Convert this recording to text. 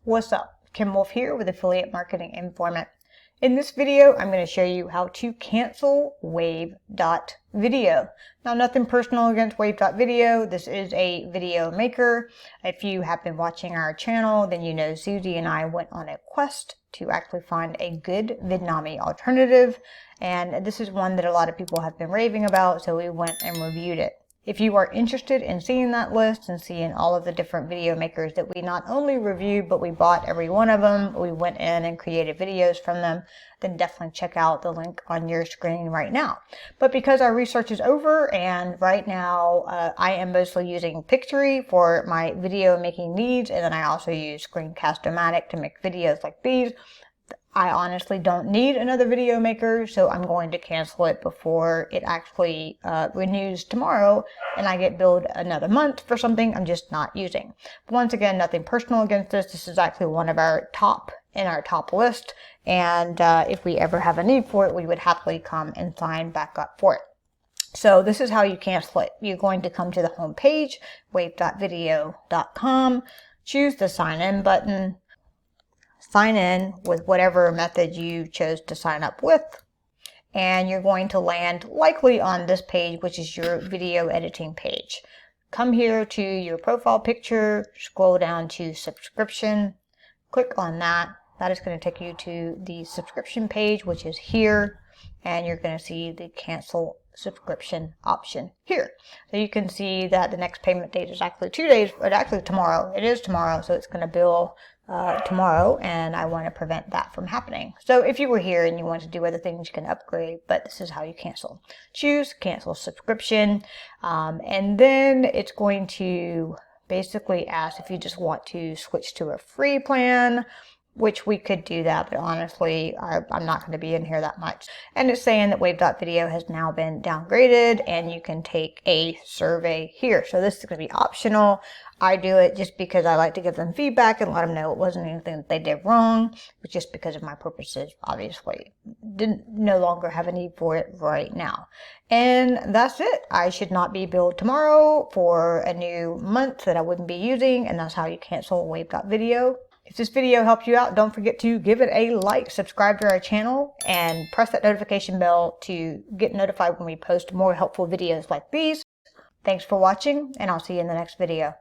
What's up? Kim Wolf here with Affiliate Marketing Informant. In this video, I'm going to show you how to cancel Wave.video. Now, nothing personal against Wave.video. This is a video maker. If you have been watching our channel, then you know Susie and I went on a quest to actually find a good Vidnami alternative. And this is one that a lot of people have been raving about, so we went and reviewed it. If you are interested in seeing that list and seeing all of the different video makers that we not only reviewed, but we bought every one of them, we went in and created videos from them, then definitely check out the link on your screen right now. But because our research is over and right now I am mostly using Pictory for my video making needs, and then I also use Screencast-O-Matic to make videos like these, I honestly don't need another video maker, so I'm going to cancel it before it actually renews tomorrow and I get billed another month for something I'm just not using. But once again, nothing personal against this. This is actually one of our top list, and if we ever have a need for it, we would happily come and sign back up for it. So this is how you cancel it. You're going to come to the home page, wave.video.com, choose the sign in button, sign in with whatever method you chose to sign up with, and you're going to land likely on this page, which is your video editing page. Come here to your profile picture, scroll down to subscription, click on that. That is going to take you to the subscription page, which is here, and you're going to see the cancel subscription option here. So you can see that the next payment date is actually 2 days, but actually tomorrow. It is tomorrow, so it's going to bill tomorrow, and I want to prevent that from happening. So if you were here and you want to do other things, you can upgrade, but this is how you cancel. Choose cancel subscription, and then it's going to basically ask if you just want to switch to a free plan, which we could do that, but honestly, I'm not going to be in here that much. And it's saying that Wave.video has now been downgraded, and you can take a survey here. So this is going to be optional. I do it just because I like to give them feedback and let them know it wasn't anything that they did wrong, but just because of my purposes, obviously. No longer have a need for it right now. And that's it. I should not be billed tomorrow for a new month that I wouldn't be using, and that's how you cancel Wave.video. If this video helped you out, don't forget to give it a like, subscribe to our channel, and press that notification bell to get notified when we post more helpful videos like these. Thanks for watching, and I'll see you in the next video.